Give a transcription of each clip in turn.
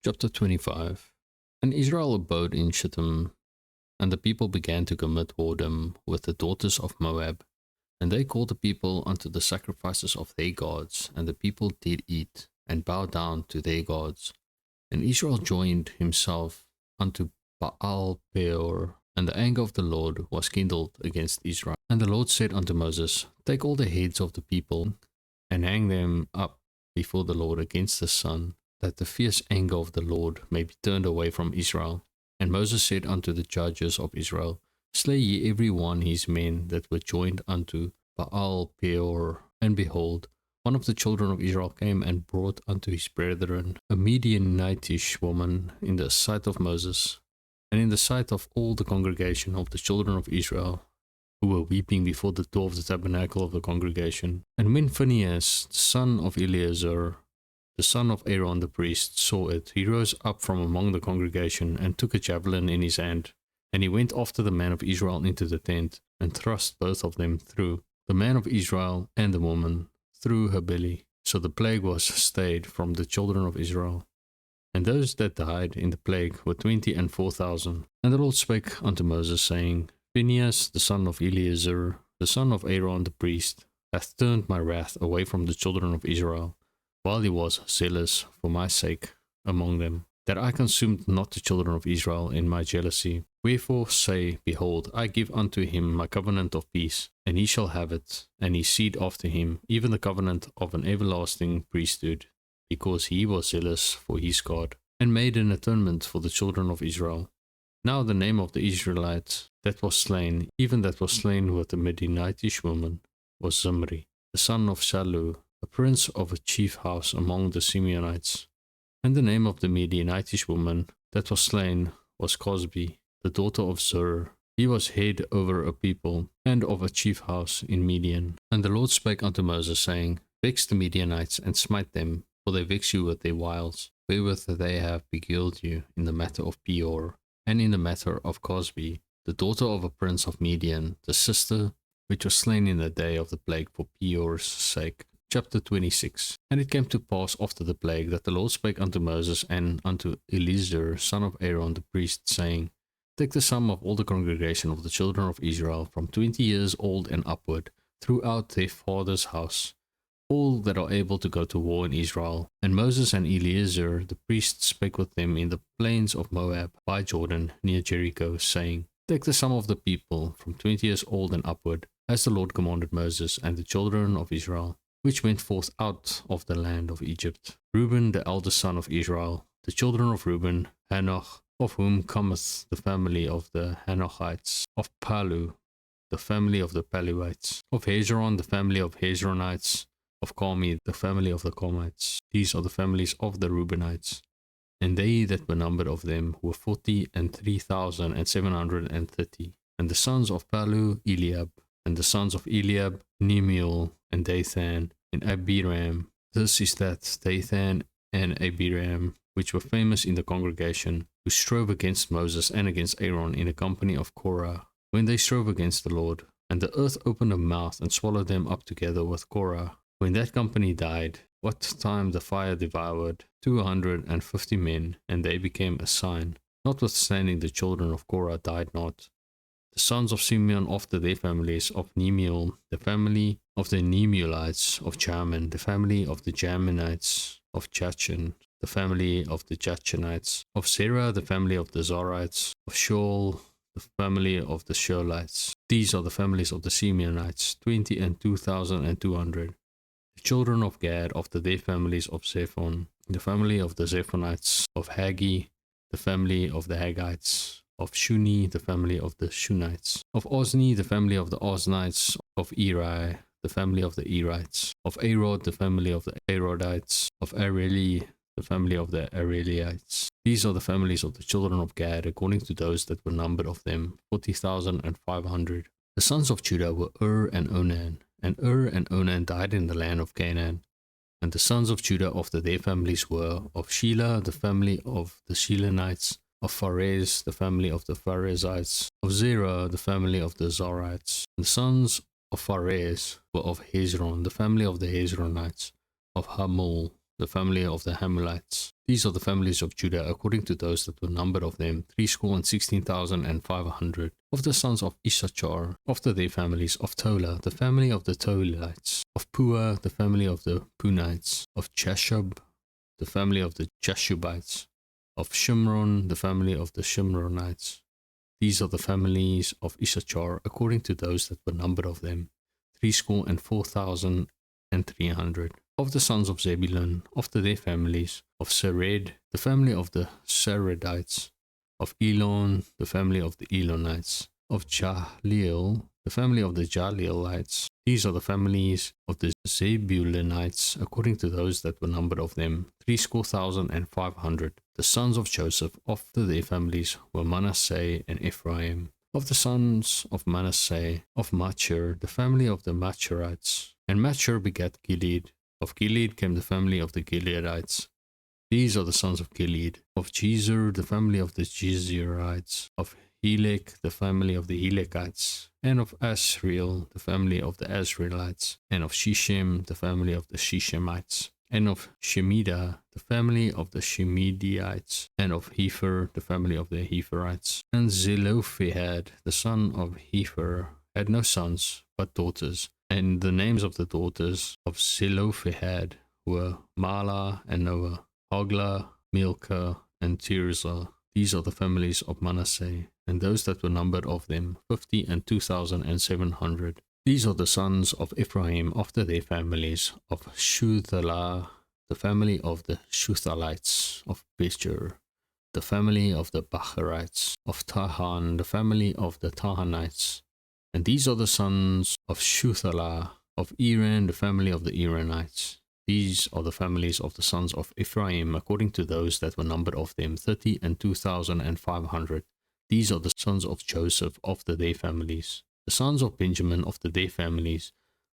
Chapter 25. And Israel abode in Shittim, and the people began to commit whoredom with the daughters of Moab. And they called the people unto the sacrifices of their gods, and the people did eat, and bow down to their gods. And Israel joined himself unto Baal Peor, and the anger of the Lord was kindled against Israel. And the Lord said unto Moses, Take all the heads of the people, and hang them up before the Lord against the sun, that the fierce anger of the Lord may be turned away from Israel. And Moses said unto the judges of Israel, Slay ye every one his men that were joined unto Baal Peor. And behold, one of the children of Israel came and brought unto his brethren a Midianitish woman in the sight of Moses, and in the sight of all the congregation of the children of Israel, who were weeping before the door of the tabernacle of the congregation. And when Phinehas, the son of Eleazar, the son of Aaron the priest, saw it, he rose up from among the congregation, and took a javelin in his hand. And he went after the man of Israel into the tent, and thrust both of them through, the man of Israel and the woman, through her belly. So the plague was stayed from the children of Israel. And those that died in the plague were 24,000. And the Lord spake unto Moses, saying, Phinehas, the son of Eleazar, the son of Aaron the priest, hath turned my wrath away from the children of Israel, while he was zealous for my sake among them, that I consumed not the children of Israel in my jealousy. Wherefore say, Behold, I give unto him my covenant of peace, and he shall have it, and his seed after him, even the covenant of an everlasting priesthood, because he was zealous for his God, and made an atonement for the children of Israel. Now the name of the Israelite that was slain, even that was slain with the Midianitish woman, was Zimri, the son of Salu, a prince of a chief house among the Simeonites. And the name of the Midianitish woman that was slain was Cosbi, the daughter of Zur. He was head over a people, and of a chief house in Midian. And the Lord spake unto Moses, saying, Vex the Midianites, and smite them, for they vex you with their wiles, wherewith they have beguiled you in the matter of Peor, and in the matter of Cosbi, the daughter of a prince of Midian, the sister which was slain in the day of the plague for Peor's sake. Chapter 26. And it came to pass after the plague that the Lord spake unto Moses and unto Eleazar, son of Aaron the priest, saying, Take the sum of all the congregation of the children of Israel, from 20 years old and upward, throughout their father's house, all that are able to go to war in Israel. And Moses and Eleazar the priest spake with them in the plains of Moab by Jordan near Jericho, saying, Take the sum of the people, from 20 years old and upward, as the Lord commanded Moses and the children of Israel, which went forth out of the land of Egypt. Reuben, the eldest son of Israel, the children of Reuben, Hanoch, of whom cometh the family of the Hanochites, of Palu, the family of the Paluites, of Hezron, the family of Hezronites, of Carmi, the family of the Carmites. These are the families of the Reubenites. And they that were numbered of them were 40,003,730. And the sons of Palu, Eliab, and the sons of Eliab, Nemuel, and Dathan, and Abiram. This is that Dathan and Abiram, which were famous in the congregation, who strove against Moses and against Aaron in a company of Korah, when they strove against the Lord. And the earth opened her mouth and swallowed them up together with Korah. When that company died, what time the fire devoured 250 men, and they became a sign. Notwithstanding the children of Korah died not. The sons of Simeon after their families, of Nemuel, the family of the Nemuelites, of Jamin, the family of the Jaminites, of Jachin, the family of the Jachinites, of Zerah, the family of the Zorites, of Shaul, the family of the Shaulites. These are the families of the Simeonites, 22,200. The children of Gad after their families, of Zephon, the family of the Zephonites, of Haggi, the family of the Haggites, of Shuni, the family of the Shunites, of Ozni, the family of the Oznites, of Eri, the family of the Erites, of Arod, the family of the Arodites, of Areli, the family of the Arelites. These are the families of the children of Gad, according to those that were numbered of them, 40,500. The sons of Judah were and Onan, and and Onan died in the land of Canaan. And the sons of Judah after their families were, of Shelah, the family of the Shelanites, of Pharez, the family of the Pharezites, of Zerah, the family of the Zorites. And the sons of Pharez were of Hezron, the family of the Hezronites, of Hamul, the family of the Hamulites. These are the families of Judah, according to those that were numbered of them, 16,500. Of the sons of Issachar, after their families, of Tola, the family of the Tolites, of Pua, the family of the Punites, of Jashub, the family of the Jashubites, of Shimron, the family of the Shimronites. These are the families of Issachar, according to those that were numbered of them, 304,300. Of the sons of Zebulun, after their families, of Sered, the family of the Seredites, of Elon, the family of the Elonites, of Jahleel, the family of the Jahleelites. These are the families of the Zebulunites, according to those that were numbered of them, 3,500. The sons of Joseph, after their families, were Manasseh and Ephraim. Of the sons of Manasseh, of Machir, the family of the Machirites. And Machir begat Gilead. Of Gilead came the family of the Gileadites. These are the sons of Gilead. Of Jezer, the family of the Jezerites. Of Helek, the family of the Helekites. And of Asriel, the family of the Asrielites. And of Shechem, the family of the Shechemites. And of Shemida, the family of the Shemidaites. And of Hepher, the family of the Hepherites. And Zelophehad, the son of Hepher, had no sons, but daughters. And the names of the daughters of Zelophehad were Mahlah and Noah, Hoglah, Milcah, and Tirzah. These are the families of Manasseh, and those that were numbered of them, 50,700. These are the sons of Ephraim after their families, of Shuthalah, the family of the Shuthalites, of Becher, the family of the Bacharites, of Tahan, the family of the Tahanites. And these are the sons of Shuthalah, of Eran, the family of the Eranites. These are the families of the sons of Ephraim, according to those that were numbered of them, 32,500. These are the sons of Joseph after their families. The sons of Benjamin after their families,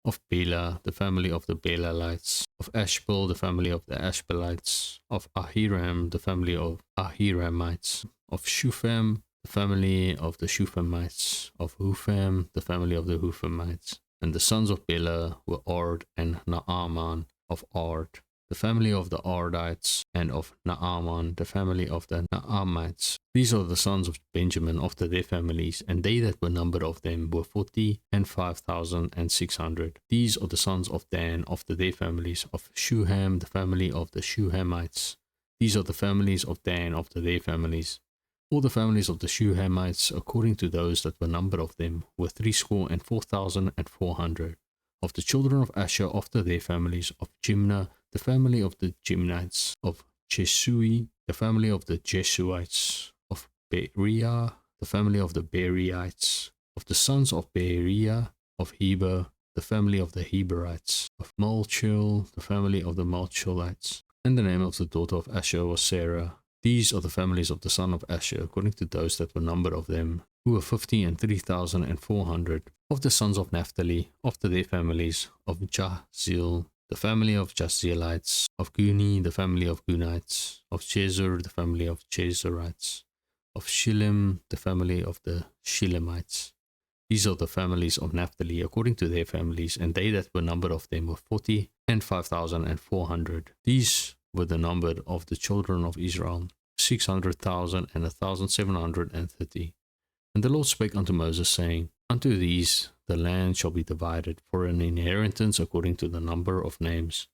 of Bela, the family of the Belalites, of Ashbel, the family of the Ashbelites, of Ahiram, the family of Ahiramites, of Shupham, the family of the Shuphamites, of Hupham, the family of the Huphamites. And the sons of Bela were Ard and Naaman of Ard, the family of the Ardites, and of Naaman, the family of the Naamites. These are the sons of Benjamin after their families, and they that were numbered of them were 45,600. These are the sons of Dan after their families, of Shuham, the family of the Shuhamites. These are the families of Dan after their families. All the families of the Shuhamites, according to those that were numbered of them, were 304,400. Of the children of Asher after their families, of Jimnah, the family of the Jimnites, of Jesui, the family of the Jesuites, of Beriah, the family of the Beriites, of the sons of Beriah, of Heber, the family of the Heberites, of Malchil, the family of the Malchilites. And the name of the daughter of Asher was Sarah. These are the families of the son of Asher, according to those that were numbered of them, who were 53,400. Of the sons of Naphtali, after their families, of Jahzeel, the family of Jahzeelites, of Guni, the family of Gunites, of Jezer, the family of Jezerites, of Shilem, the family of the Shilemites. These are the families of Naphtali, according to their families, and they that were numbered of them were 45,400. These were the number of the children of Israel, 600,000 and 1,730. And the Lord spake unto Moses, saying, Unto these the land shall be divided for an inheritance according to the number of names.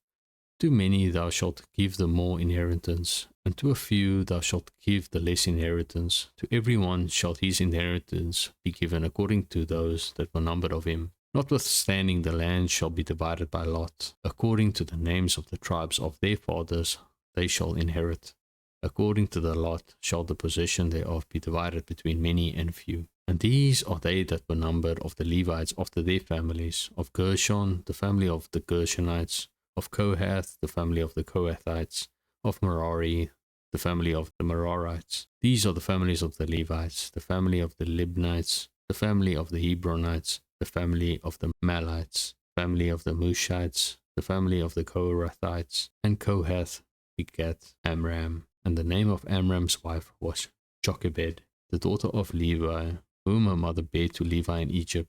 To many thou shalt give the more inheritance, and to a few thou shalt give the less inheritance. To every one shall his inheritance be given according to those that were numbered of him. Notwithstanding the land shall be divided by lot, according to the names of the tribes of their fathers they shall inherit. According to the lot shall the possession thereof be divided between many and few. And these are they that were numbered of the Levites after their families, of Gershon, the family of the Gershonites, of Kohath, the family of the Kohathites, of Merari, the family of the Merarites. These are the families of the Levites, the family of the Libnites, the family of the Hebronites, the family of the Malites, the family of the Mushites, the family of the Korathites. And Kohath begat Amram. And the name of Amram's wife was Jochebed, the daughter of Levi, whom her mother bare to Levi in Egypt.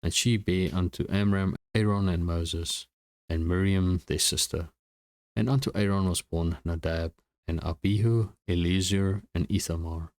And she bare unto Amram Aaron and Moses, and Miriam their sister. And unto Aaron was born Nadab, and Abihu, Eleazar, and Ithamar.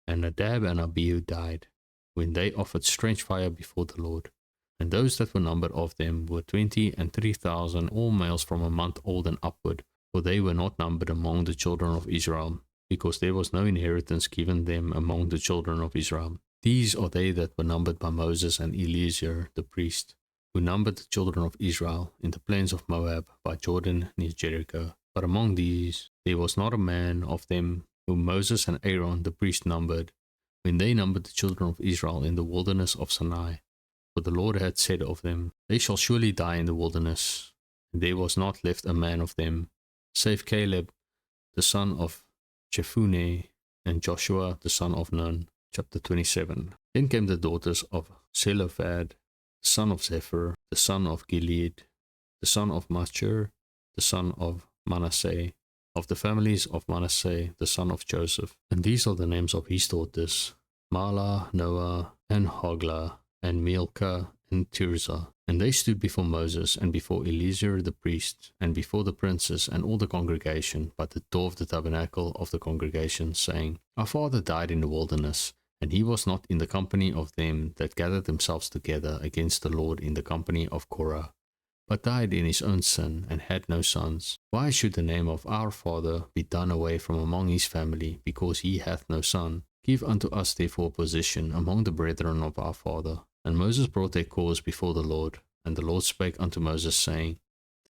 And Nadab and Abihu died, when they offered strange fire before the Lord. And those that were numbered of them were 20 and 3,000, all males from a month old and upward, for they were not numbered among the children of Israel, because there was no inheritance given them among the children of Israel. These are they that were numbered by Moses and Eleazar the priest, who numbered the children of Israel in the plains of Moab by Jordan near Jericho. But among these there was not a man of them whom Moses and Aaron the priest numbered, when they numbered the children of Israel in the wilderness of Sinai. For the Lord had said of them, They shall surely die in the wilderness. And there was not left a man of them, save Caleb the son of Jephunneh, and Joshua the son of Nun. Chapter 27. Then came the daughters of Zelophehad, the son of Zephyr, the son of Gilead, the son of Machir, the son of Manasseh, of the families of Manasseh, the son of Joseph. And these are the names of his daughters, Mahlah, Noah, and Hoglah, and Milcah, and Tirzah. And they stood before Moses, and before Eleazar the priest, and before the princes, and all the congregation, by the door of the tabernacle of the congregation, saying, Our father died in the wilderness, and he was not in the company of them that gathered themselves together against the Lord in the company of Korah, but died in his own sin, and had no sons. Why should the name of our father be done away from among his family, because he hath no son? Give unto us therefore a position among the brethren of our father. And Moses brought their cause before the Lord. And the Lord spake unto Moses, saying,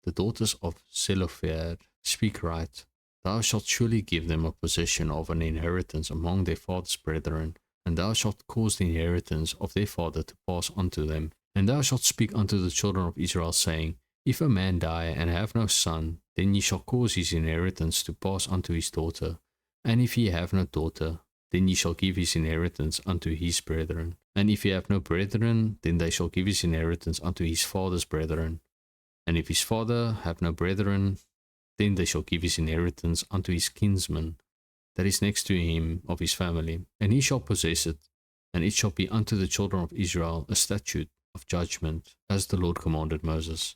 The daughters of Zelophehad speak right. Thou shalt surely give them a possession of an inheritance among their father's brethren, and thou shalt cause the inheritance of their father to pass unto them. And thou shalt speak unto the children of Israel, saying, If a man die and have no son, then ye shall cause his inheritance to pass unto his daughter. And if he have no daughter, then ye shall give his inheritance unto his brethren. And if he have no brethren, then they shall give his inheritance unto his father's brethren. And if his father have no brethren, then they shall give his inheritance unto his kinsman, that is next to him of his family. And he shall possess it, and it shall be unto the children of Israel a statute of judgment, as the Lord commanded Moses.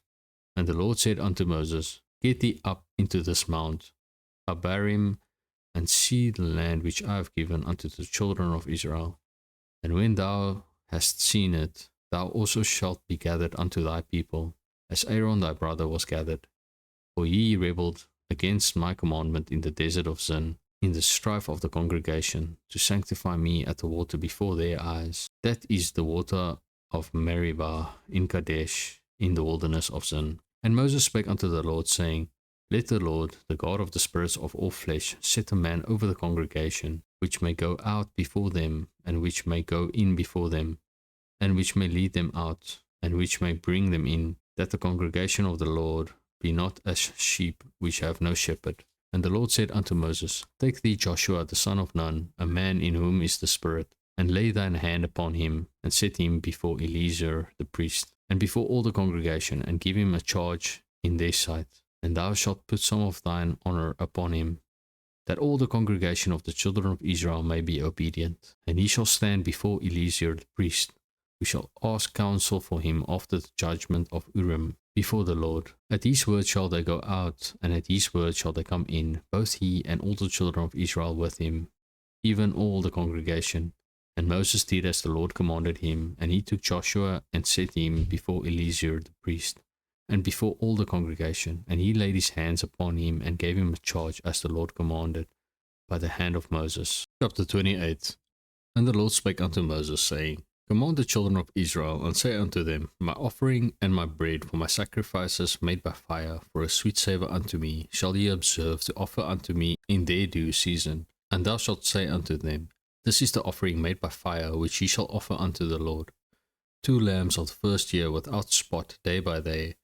And the Lord said unto Moses, Get thee up into this mount, Abarim, and see the land which I have given unto the children of Israel. And when thou hast seen it, thou also shalt be gathered unto thy people, as Aaron thy brother was gathered. For ye rebelled against my commandment in the desert of Zin, in the strife of the congregation, to sanctify me at the water before their eyes. That is the water of Meribah in Kadesh, in the wilderness of Zin. And Moses spake unto the Lord, saying, Let the Lord, the God of the spirits of all flesh, set a man over the congregation, which may go out before them, and which may go in before them, and which may lead them out, and which may bring them in, that the congregation of the Lord be not as sheep which have no shepherd. And the Lord said unto Moses, Take thee Joshua the son of Nun, a man in whom is the Spirit, and lay thine hand upon him, and set him before Eleazar the priest, and before all the congregation, and give him a charge in their sight. And thou shalt put some of thine honour upon him, that all the congregation of the children of Israel may be obedient. And he shall stand before Eleazar the priest, who shall ask counsel for him after the judgment of Urim before the Lord. At these words shall they go out, and at these words shall they come in, both he and all the children of Israel with him, even all the congregation. And Moses did as the Lord commanded him, and he took Joshua and set him before Eleazar the priest, and before all the congregation. And he laid his hands upon him, and gave him a charge as the Lord commanded, by the hand of Moses. Chapter 28. And the Lord spake unto Moses, saying, Command the children of Israel, and say unto them, My offering and my bread for my sacrifices made by fire, for a sweet savour unto me, shall ye observe to offer unto me in their due season. And thou shalt say unto them, This is the offering made by fire, which ye shall offer unto the Lord. 2 lambs of the first year without spot day by day,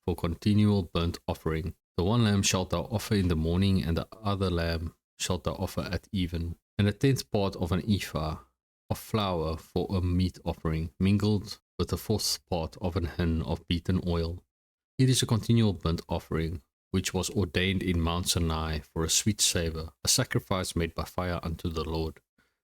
for continual burnt offering. The one lamb shalt thou offer in the morning, and the other lamb shalt thou offer at even. And a 10th part of an ephah of flour for a meat offering, mingled with a 4th part of an hin of beaten oil. It is a continual burnt offering, which was ordained in Mount Sinai for a sweet savour, a sacrifice made by fire unto the Lord.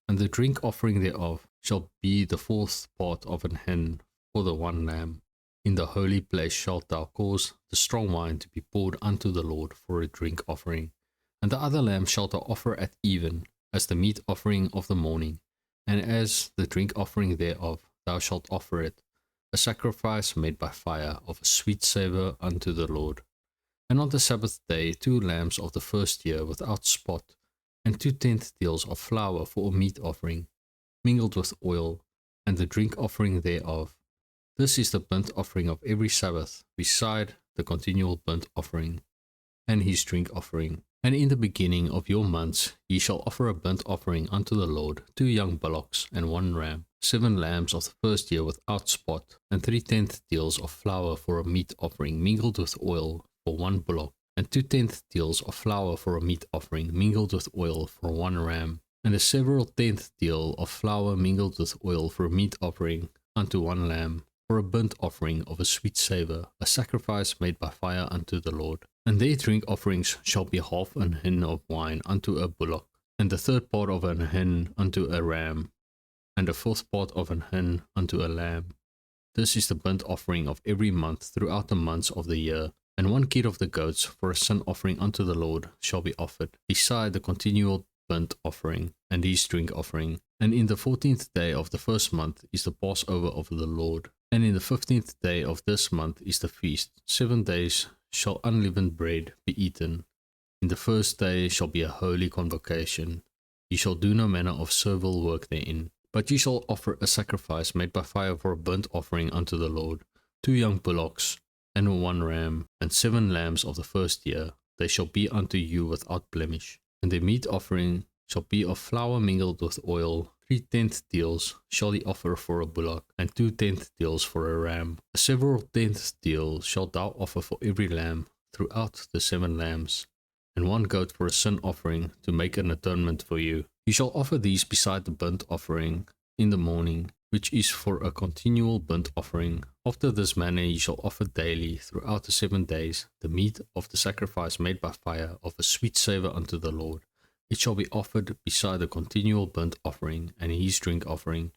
And the drink offering thereof shall be the 4th part of an hin for the one lamb. In the holy place shalt thou cause the strong wine to be poured unto the Lord for a drink offering. And the other lamb shalt thou offer at even, as the meat offering of the morning, and as the drink offering thereof thou shalt offer it, a sacrifice made by fire of a sweet savour unto the Lord. And on the Sabbath day 2 lambs of the first year without spot, and 2/10 deals of flour for a meat offering, mingled with oil, and the drink offering thereof. This is the burnt offering of every Sabbath, beside the continual burnt offering, and his drink offering. And in the beginning of your months ye shall offer a burnt offering unto the Lord 2 young bullocks and 1 ram, 7 lambs of the first year without spot, and 3/10 deals of flour for a meat offering mingled with oil for 1 bullock, and 2/10 deals of flour for a meat offering mingled with oil for 1 ram, and a several tenth deal of flour mingled with oil for a meat offering unto 1 lamb, for a burnt offering of a sweet savour, a sacrifice made by fire unto the Lord. And their drink offerings shall be half an hin of wine unto a bullock, and the 3rd part of an hin unto a ram, and a 4th part of an hin unto a lamb. This is the burnt offering of every month throughout the months of the year. And 1 kid of the goats for a sin offering unto the Lord shall be offered, beside the continual burnt offering and his drink offering. And in the 14th day of the 1st month is the Passover of the Lord. And in the 15th day of this month is the feast. 7 days shall unleavened bread be eaten. In the 1st day shall be a holy convocation. Ye shall do no manner of servile work therein. But ye shall offer a sacrifice made by fire for a burnt offering unto the Lord, 2 young bullocks, and 1 ram, and 7 lambs of the first year. They shall be unto you without blemish. And their meat offering shall be of flour mingled with oil. 3/10 deals shall he offer for a bullock, and 2/10 deals for a ram. A several tenth deal shalt thou offer for every lamb throughout the 7 lambs, and 1 goat for a sin offering to make an atonement for you. You shall offer these beside the burnt offering in the morning, which is for a continual burnt offering. After this manner ye shall offer daily throughout the 7 days the meat of the sacrifice made by fire of a sweet savour unto the Lord. It shall be offered beside the continual burnt offering and his drink offering.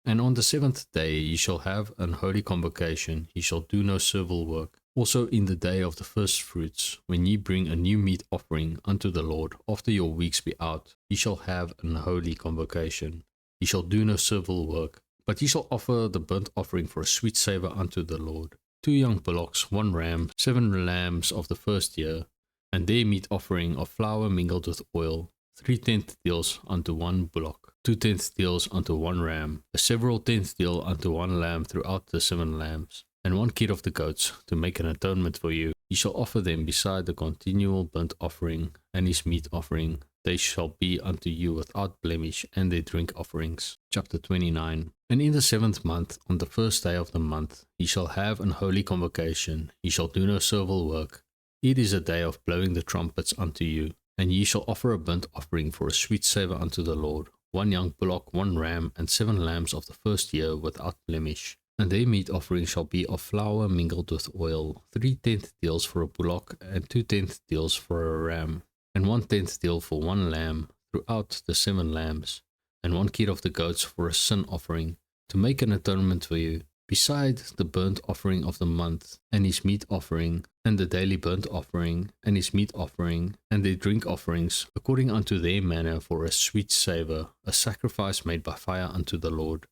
And on the 7th day ye shall have an holy convocation, ye shall do no servile work. Also in the day of the first fruits, when ye bring a new meat offering unto the Lord, after your weeks be out, ye shall have an holy convocation. Ye shall do no servile work, but ye shall offer the burnt offering for a sweet savour unto the Lord. 2 young bullocks, 1 ram, 7 lambs of the first year, and their meat offering of flour mingled with oil, 3/10 deals unto 1 bullock, 2/10 deals unto 1 ram, a several tenth deal unto 1 lamb throughout the 7 lambs, and 1 kid of the goats to make an atonement for you. Ye shall offer them beside the continual burnt offering and his meat offering. They shall be unto you without blemish, and their drink offerings. Chapter 29. And in the 7th month, on the 1st day of the month, ye shall have an holy convocation. Ye shall do no servile work. It is a day of blowing the trumpets unto you. And ye shall offer a burnt offering for a sweet savour unto the Lord, 1 young bullock, 1 ram, and 7 lambs of the first year without blemish. And their meat offering shall be of flour mingled with oil, 3/10 deals for a bullock, and 2/10 deals for a ram, and 1/10 deal for 1 lamb throughout the 7 lambs, and 1 kid of the goats for a sin offering, to make an atonement for you, beside the burnt offering of the month, and his meat offering, and the daily burnt offering, and his meat offering, and their drink offerings, according unto their manner for a sweet savour, a sacrifice made by fire unto the Lord.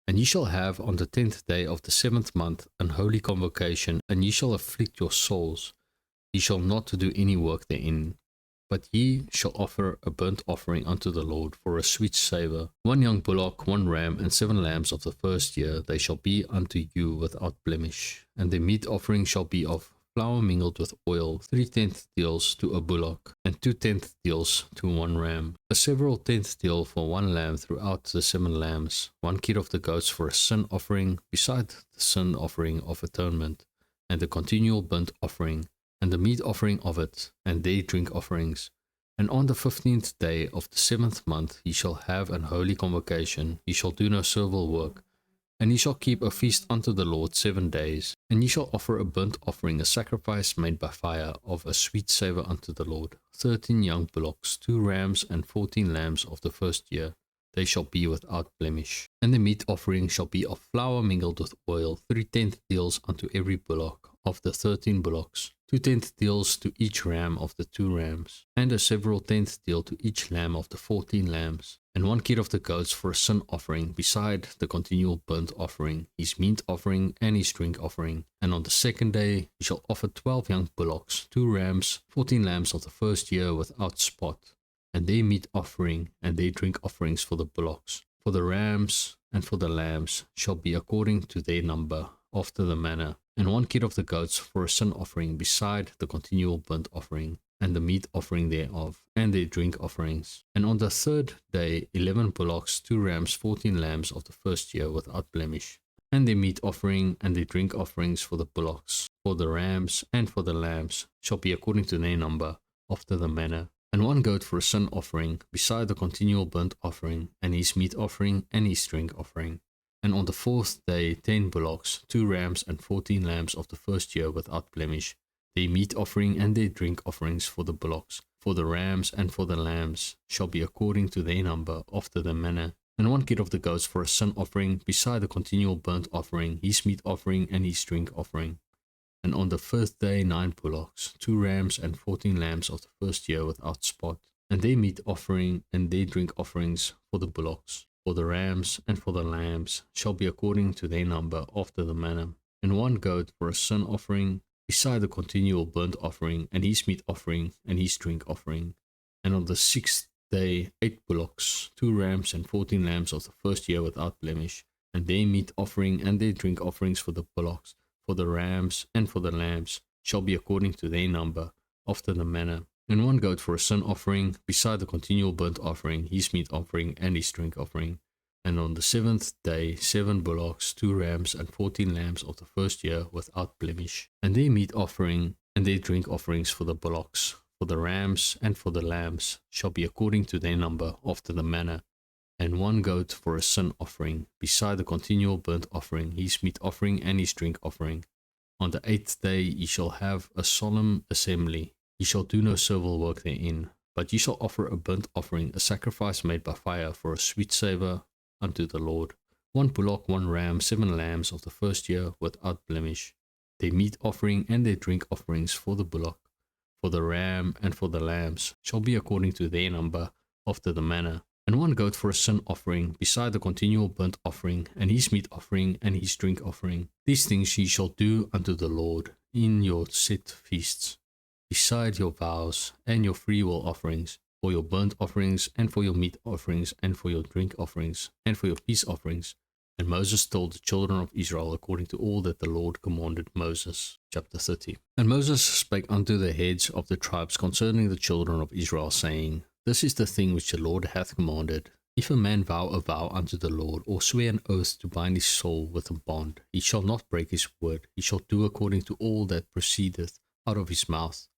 And ye shall have on the 10th day of the 7th month an holy convocation, and ye shall afflict your souls. Ye shall not do any work therein, but ye shall offer a burnt offering unto the Lord for a sweet savour, 1 young bullock, 1 ram, and 7 lambs of the first year. They shall be unto you without blemish. And their meat offering shall be of flour mingled with oil, 3/10 deals to a bullock, and 2/10 deals to 1 ram, a several tenth deal for 1 lamb throughout the 7 lambs, 1 kid of the goats for a sin offering, beside the sin offering of atonement, and the continual burnt offering, and the meat offering of it, and their drink offerings. And on the 15th day of the 7th month ye shall have an holy convocation. Ye shall do no servile work, and ye shall keep a feast unto the Lord 7 days. And ye shall offer a burnt offering, a sacrifice made by fire of a sweet savour unto the Lord, 13 young bullocks, 2 rams, and 14 lambs of the first year. they shall be without blemish. And the meat offering shall be of flour mingled with oil, 3/10 deals unto every bullock of the 13 bullocks, 2/10 deals to each ram of the 2 rams, and a several tenth deal to each lamb of the 14 lambs, and 1 kid of the goats for a sin offering, beside the continual burnt offering, his meat offering, and his drink offering. And on the 2nd day he shall offer 12 young bullocks, 2 rams, 14 lambs of the 1st year without spot, and their meat offering and their drink offerings for the bullocks. For the rams and for the lambs shall be according to their number, after the manner, and 1 kid of the goats for a sin offering, beside the continual burnt offering, and the meat offering thereof, and their drink offerings. And on the 3rd day 11 bullocks, 2 rams, 14 lambs of the 1st year without blemish, and their meat offering and their drink offerings for the bullocks. For the rams and for the lambs shall be according to their number, after the manner, and 1 goat for a sin offering, beside the continual burnt offering, and his meat offering and his drink offering. And on the 4th day 10 bullocks, 2 rams, and 14 lambs of the 1st year without blemish, their meat offering and their drink offerings for the bullocks. For the rams and for the lambs shall be according to their number, after the manner. And 1 kid of the goats for a sin offering, beside the continual burnt offering, his meat offering and his drink offering. And on the 5th day 9 bullocks, 2 rams, and 14 lambs of the 1st year without spot, and their meat offering and their drink offerings for the bullocks. For the rams and for the lambs shall be according to their number, after the manner. And 1 goat for a sin offering, beside the continual burnt offering, and his meat offering and his drink offering. And on the 6th day 8 bullocks, 2 rams, and 14 lambs of the 1st year without blemish, and their meat offering and their drink offerings for the bullocks. For the rams and for the lambs shall be according to their number, after the manner. And 1 goat for a sin offering, beside the continual burnt offering, his meat offering and his drink offering. And on the 7th day 7 bullocks, 2 rams, and 14 lambs of the 1st year without blemish, and their meat offering and their drink offerings for the bullocks. For the rams and for the lambs shall be according to their number, after the manner. And 1 goat for a sin offering, beside the continual burnt offering, his meat offering and his drink offering. On the 8th day ye shall have a solemn assembly. Ye shall do no servile work therein, but ye shall offer a burnt offering, a sacrifice made by fire, for a sweet savour unto the Lord. 1 bullock, 1 ram, 7 lambs of the 1st year without blemish, their meat offering and their drink offerings for the bullock. For the ram and for the lambs shall be according to their number, after the manner. And 1 goat for a sin offering, beside the continual burnt offering, and his meat offering and his drink offering. These things ye shall do unto the Lord in your set feasts, beside your vows and your freewill offerings, for your burnt offerings, and for your meat offerings, and for your drink offerings, and for your peace offerings. And Moses told the children of Israel according to all that the Lord commanded Moses. Chapter 30. And Moses spake unto the heads of the tribes concerning the children of Israel, saying, This is the thing which the Lord hath commanded. If a man vow a vow unto the Lord, or swear an oath to bind his soul with a bond, he shall not break his word. He shall do according to all that proceedeth out of his mouth.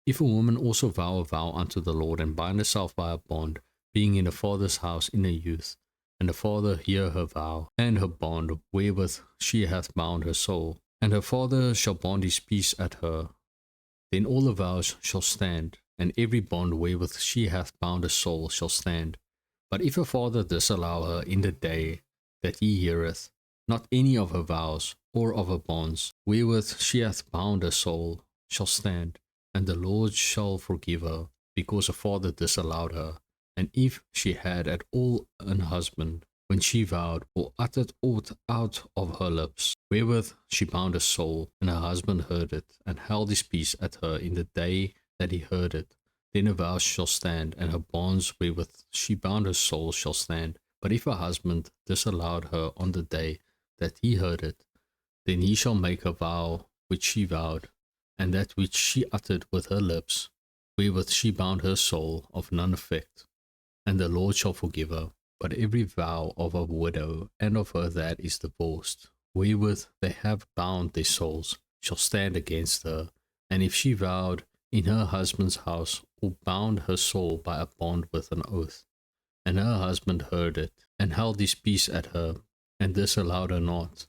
If a woman also vow a vow unto the Lord, and bind herself by a bond, being in a father's house in her youth, and the father hear her vow, and her bond wherewith she hath bound her soul, and her father shall bond his peace at her, then all the vows shall stand, and every bond wherewith she hath bound her soul shall stand. But if her father disallow her in the day that he heareth not any of her vows, or of her bonds, wherewith she hath bound her soul, shall stand, and the Lord shall forgive her, because her father disallowed her. And if she had at all an husband, when she vowed, or uttered aught out of her lips, wherewith she bound her soul, and her husband heard it, and held his peace at her in the day that he heard it, then her vows shall stand, and her bonds wherewith she bound her soul shall stand. But if her husband disallowed her on the day that he heard it, then he shall make her vow which she vowed, and that which she uttered with her lips, wherewith she bound her soul, of none effect, and the Lord shall forgive her. But every vow of a widow and of her that is divorced, wherewith they have bound their souls, shall stand against her. And if she vowed in her husband's house, or bound her soul by a bond with an oath, and her husband heard it, and held his peace at her, and disallowed her not,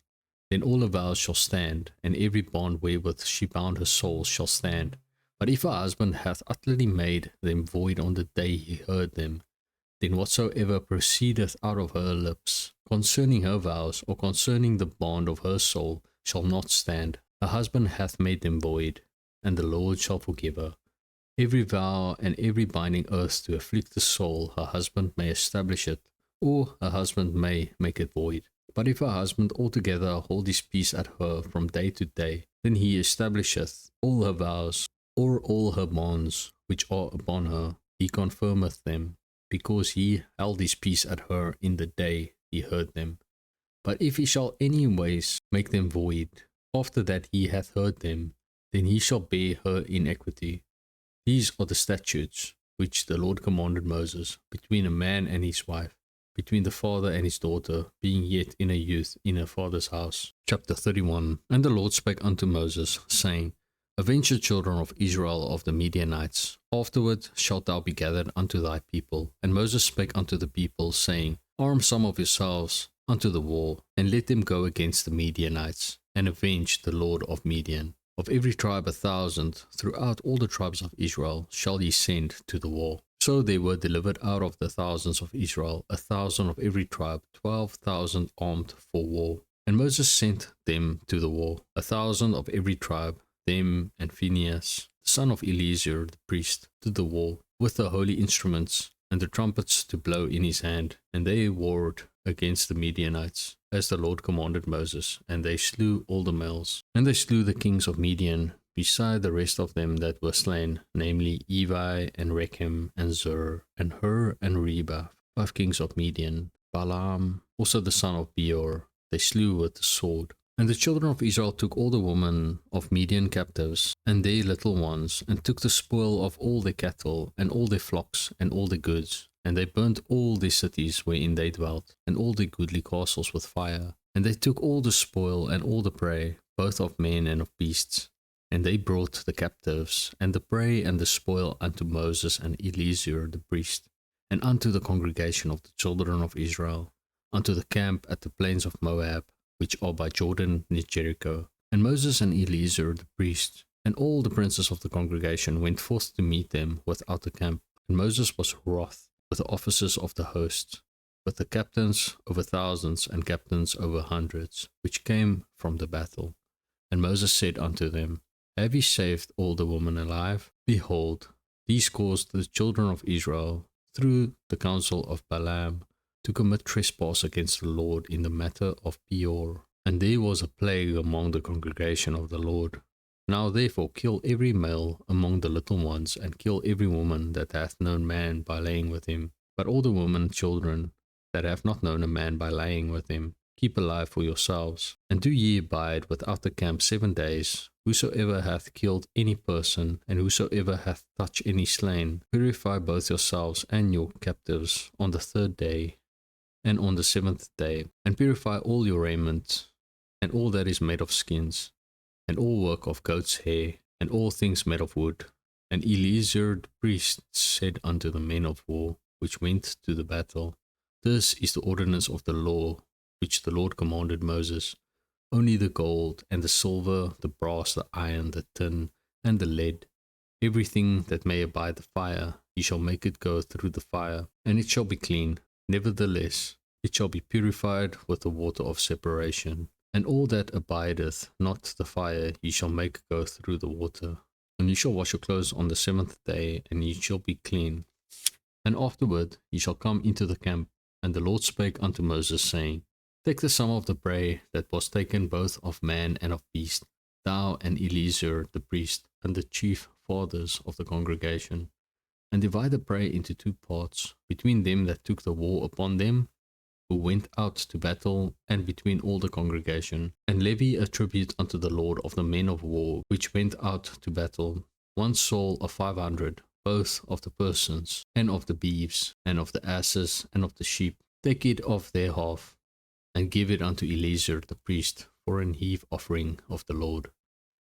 then all her vows shall stand, and every bond wherewith she bound her soul shall stand. But if her husband hath utterly made them void on the day he heard them, then whatsoever proceedeth out of her lips, concerning her vows, or concerning the bond of her soul, shall not stand. Her husband hath made them void, and the Lord shall forgive her. Every vow and every binding oath to afflict the soul, her husband may establish it, or her husband may make it void. But if her husband altogether hold his peace at her from day to day, then he establisheth all her vows, or all her bonds which are upon her, he confirmeth them, because he held his peace at her in the day he heard them. But if he shall any ways make them void, after that he hath heard them, then he shall bear her iniquity. These are the statutes which the Lord commanded Moses, between a man and his wife, between the father and his daughter, being yet in a youth in her father's house. Chapter 31. And the Lord spake unto Moses, saying, Avenge the children of Israel of the Midianites. Afterward shalt thou be gathered unto thy people. And Moses spake unto the people, saying, Arm some of yourselves unto the war, and let them go against the Midianites, and avenge the Lord of Midian. Of every tribe 1,000, throughout all the tribes of Israel, shall ye send to the war. So there were delivered out of the thousands of Israel 1,000 of every tribe, 12,000 armed for war. And Moses sent them to the war, 1,000 of every tribe, them and Phinehas, the son of Eleazar the priest, to the war, with the holy instruments and the trumpets to blow in his hand. And they warred against the Midianites, as the Lord commanded Moses, and they slew all the males. And they slew the kings of Midian, beside the rest of them that were slain, namely Evi, and Rechem, and Zur, and Hur, and Reba, 5 kings of Midian. Balaam, also the son of Beor, they slew with the sword. And the children of Israel took all the women of Midian captives, and their little ones, and took the spoil of all their cattle, and all their flocks, and all their goods. And they burnt all their cities wherein they dwelt, and all their goodly castles with fire. And they took all the spoil and all the prey, both of men and of beasts. And they brought the captives, and the prey and the spoil unto Moses and Eleazar the priest, and unto the congregation of the children of Israel, unto the camp at the plains of Moab, which are by Jordan near Jericho. And Moses and Eleazar the priest, and all the princes of the congregation went forth to meet them without the camp. And Moses was wroth with the officers of the host, with the captains over thousands and captains over hundreds, which came from the battle. And Moses said unto them, Have ye saved all the women alive? Behold, these caused the children of Israel, through the counsel of Balaam, to commit trespass against the Lord in the matter of Peor. And there was a plague among the congregation of the Lord. Now therefore kill every male among the little ones, and kill every woman that hath known man by laying with him. But all the women and children that have not known a man by laying with him, keep alive for yourselves. And do ye abide without the camp 7 days. Whosoever hath killed any person, and whosoever hath touched any slain, purify both yourselves and your captives on the 3rd day, and on the 7th day, and purify all your raiment, and all that is made of skins, and all work of goat's hair, and all things made of wood. And Eleazar the priest said unto the men of war, which went to the battle, This is the ordinance of the law, which the Lord commanded Moses. Only the gold, and the silver, the brass, the iron, the tin, and the lead, everything that may abide the fire, ye shall make it go through the fire, and it shall be clean. Nevertheless, it shall be purified with the water of separation. And all that abideth not the fire ye shall make go through the water. And ye shall wash your clothes on the 7th day, and ye shall be clean. And afterward ye shall come into the camp. And the Lord spake unto Moses, saying, Take the sum of the prey that was taken both of man and of beast, thou and Eleazar the priest, and the chief fathers of the congregation, and divide the prey into 2 parts, between them that took the war upon them, who went out to battle, and between all the congregation. And levy a tribute unto the Lord of the men of war, which went out to battle, 1 soul of 500, both of the persons, and of the beeves, and of the asses, and of the sheep. Take it of their half, and give it unto Eleazar the priest, for an heave offering of the Lord.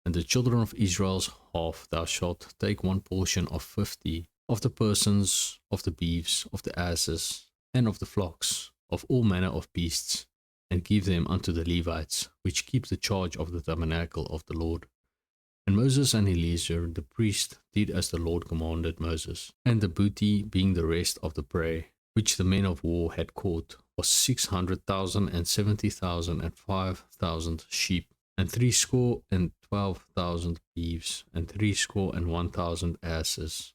And the children of Israel's half thou shalt take 1 portion of 50, of the persons, of the beeves, of the asses, and of the flocks, of all manner of beasts, and give them unto the Levites, which keep the charge of the tabernacle of the Lord. And Moses and Eleazar the priest did as the Lord commanded Moses. And the booty, being the rest of the prey, which the men of war had caught, was 600,000 and 70,000 and 5,000 sheep, and threescore and 12,000 beeves, and threescore and 1,000 asses,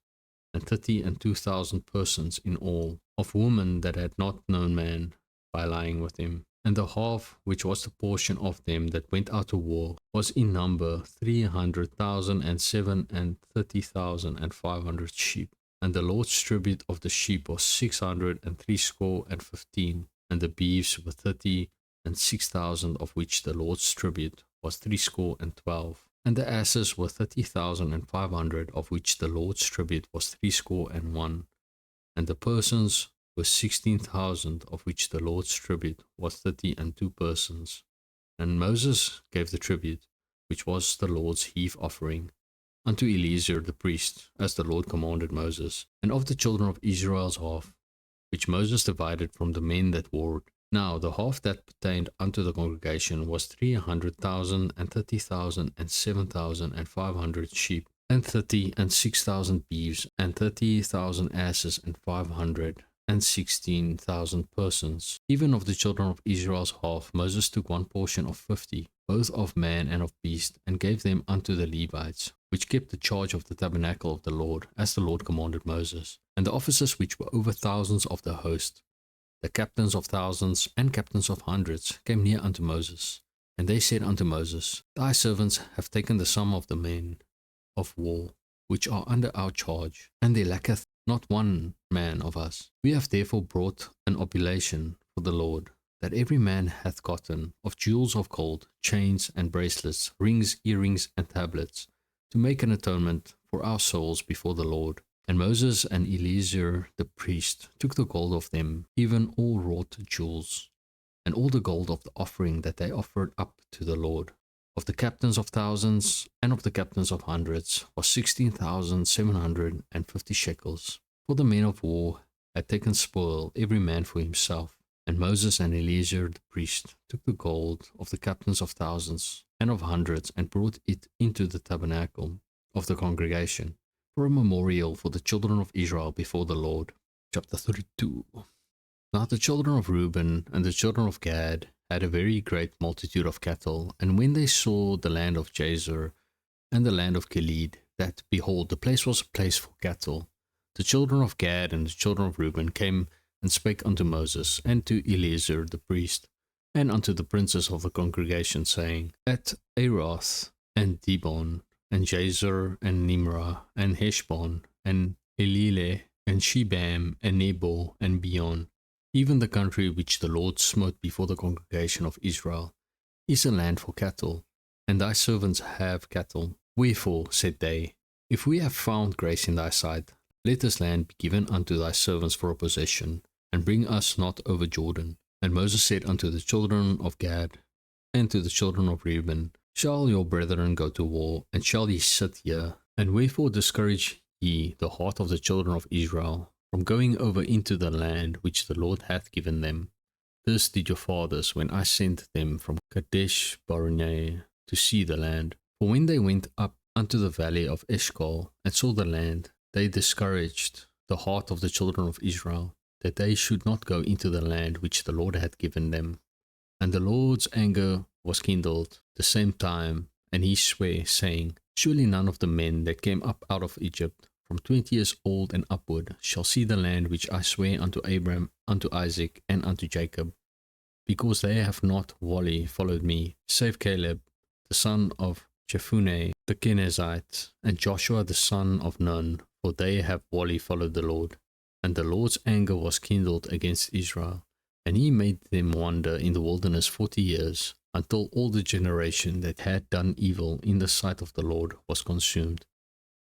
and 32,000 persons in all, of women that had not known man, by lying with him. And the half which was the portion of them that went out to war was in number 300,000 and 37,500 sheep. And the Lord's tribute of the sheep was 600 and threescore and 15, and the beeves were 30,006,000, of which the Lord's tribute was 312. And the asses were 30,500, of which the Lord's tribute was 301. And the persons were 16,000, of which the Lord's tribute was 32 persons. And Moses gave the tribute, which was the Lord's heave offering, unto Eleazar the priest, as the Lord commanded Moses, and of the children of Israel's half, which Moses divided from the men that warred. Now the half that pertained unto the congregation was 300,000 and 30,000 and 7,500 sheep, and 36,000 beeves, and 30,000 asses, and 516,000 persons. Even of the children of Israel's half, Moses took one portion of 50, both of man and of beast, and gave them unto the Levites, which kept the charge of the tabernacle of the Lord, as the Lord commanded Moses. And the officers which were over thousands of the host, the captains of thousands and captains of hundreds, came near unto Moses. And they said unto Moses, Thy servants have taken the sum of the men of war, which are under our charge, and there lacketh not one man of us. We have therefore brought an oblation for the Lord, that every man hath gotten of jewels of gold, chains and bracelets, rings, earrings, and tablets, to make an atonement for our souls before the Lord. And Moses and Eleazar the priest took the gold of them, even all wrought jewels, and all the gold of the offering that they offered up to the Lord. Of the captains of thousands and of the captains of hundreds was 16,750 shekels. For the men of war had taken spoil, every man for himself. And Moses and Eleazar the priest took the gold of the captains of thousands and of hundreds, and brought it into the tabernacle of the congregation, for a memorial for the children of Israel before the Lord. Chapter 32. Now the children of Reuben and the children of Gad had a very great multitude of cattle, and when they saw the land of Jazer and the land of Gilead, that, behold, the place was a place for cattle, the children of Gad and the children of Reuben came and spake unto Moses and to Eleazar the priest, and unto the princes of the congregation, saying, At Aroth and Dibon, and Jazer, and Nimrah, and Heshbon, and Elileh, and Shebam, and Nebo, and Beon, even the country which the Lord smote before the congregation of Israel, is a land for cattle, and thy servants have cattle. Wherefore, said they, if we have found grace in thy sight, let this land be given unto thy servants for a possession, and bring us not over Jordan. And Moses said unto the children of Gad and to the children of Reuben, Shall your brethren go to war, and shall ye sit here? And wherefore discourage ye the heart of the children of Israel from going over into the land which the Lord hath given them? This did your fathers when I sent them from Kadesh Barnea to see the land. For when they went up unto the valley of Eshcol and saw the land, they discouraged the heart of the children of Israel, that they should not go into the land which the Lord had given them. And the Lord's anger was kindled the same time, and he sware, saying, Surely none of the men that came up out of Egypt, from 20 years old and upward, shall see the land which I swear unto Abraham, unto Isaac, and unto Jacob, because they have not wholly followed me, save Caleb, the son of Jephunneh the Kenizzite, and Joshua the son of Nun, for they have wholly followed the Lord. And the Lord's anger was kindled against Israel, and he made them wander in the wilderness 40 years, until all the generation that had done evil in the sight of the Lord was consumed.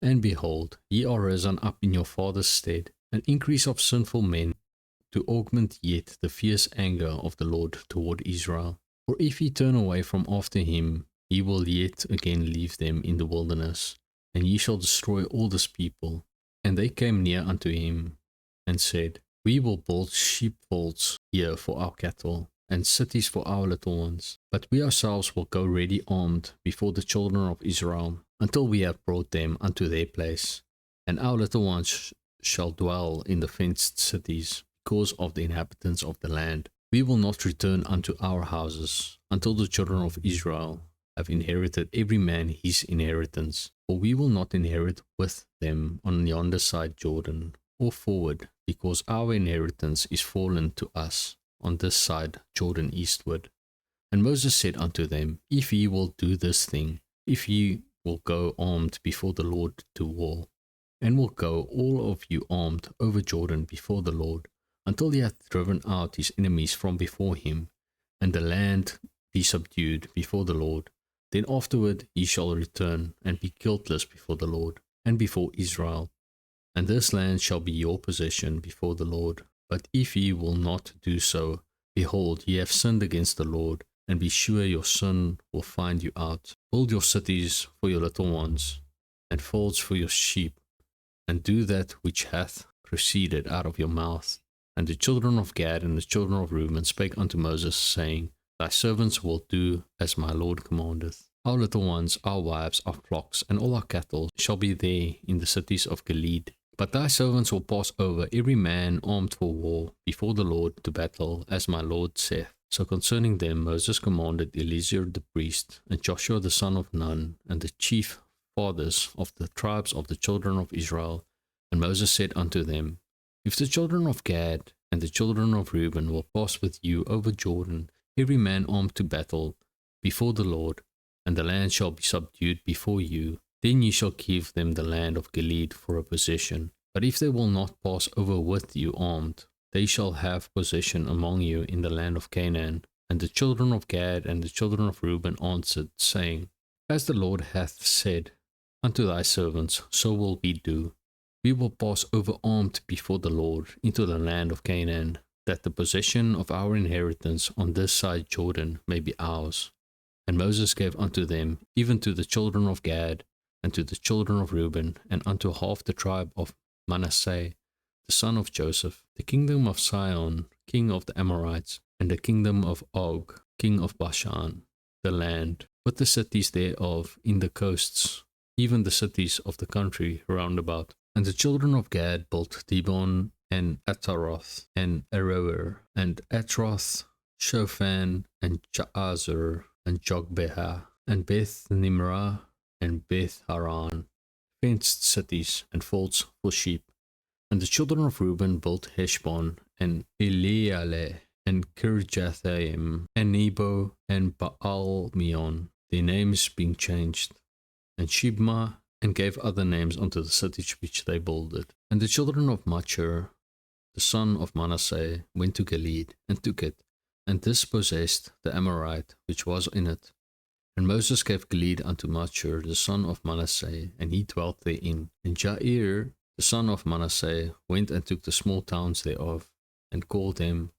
And behold, ye are risen up in your father's stead, an increase of sinful men, to augment yet the fierce anger of the Lord toward Israel. For if ye turn away from after him, he will yet again leave them in the wilderness, and ye shall destroy all this people. And they came near unto him, and said, We will build sheepfolds here for our cattle, and cities for our little ones. But we ourselves will go ready armed before the children of Israel, until we have brought them unto their place. And our little ones shall dwell in the fenced cities, because of the inhabitants of the land. We will not return unto our houses until the children of Israel have inherited every man his inheritance. For we will not inherit with them on yonder side Jordan, or forward, because our inheritance is fallen to us on this side Jordan eastward. And Moses said unto them, If ye will do this thing, if ye will go armed before the Lord to war, and will go all of you armed over Jordan before the Lord, until he hath driven out his enemies from before him, and the land be subdued before the Lord, then afterward ye shall return and be guiltless before the Lord and before Israel, and this land shall be your possession before the Lord. But if ye will not do so, behold, ye have sinned against the Lord, and be sure your sin will find you out. Build your cities for your little ones, and folds for your sheep, and do that which hath proceeded out of your mouth. And the children of Gad and the children of Reuben spake unto Moses, saying, Thy servants will do as my Lord commandeth. Our little ones, our wives, our flocks, and all our cattle shall be there in the cities of Gilead. But thy servants will pass over, every man armed for war, before the Lord to battle, as my Lord saith. So concerning them Moses commanded Eleazar the priest, and Joshua the son of Nun, and the chief fathers of the tribes of the children of Israel. And Moses said unto them, If the children of Gad and the children of Reuben will pass with you over Jordan, every man armed to battle, before the Lord, and the land shall be subdued before you, then ye shall give them the land of Gilead for a possession. But if they will not pass over with you armed, they shall have possession among you in the land of Canaan. And the children of Gad and the children of Reuben answered, saying, As the Lord hath said unto thy servants, so will we do. We will pass over armed before the Lord into the land of Canaan, that the possession of our inheritance on this side Jordan may be ours. And Moses gave unto them, even to the children of Gad, and to the children of Reuben, and unto half the tribe of Manasseh, the son of Joseph, the kingdom of Sihon, king of the Amorites, and the kingdom of Og, king of Bashan, the land, with the cities thereof in the coasts, even the cities of the country round about. And the children of Gad built Dibon, and Ataroth, and Aroer, and Atroth, Shophan, and Jaazur, and Jogbeha, and Beth Nimrah, and Beth Haran, fenced cities and folds for sheep. And the children of Reuben built Heshbon, and Elealeh, and Kirjathaim, and Nebo, and Baal-meon, their names being changed, and Shibmah, and gave other names unto the cities which they builded. And the children of Machir, the son of Manasseh, went to Gilead, and took it, and dispossessed the Amorite which was in it. And Moses gave Gilead unto Machir, the son of Manasseh, and he dwelt therein. And Jair, the son of Manasseh, went and took the small towns thereof, and called them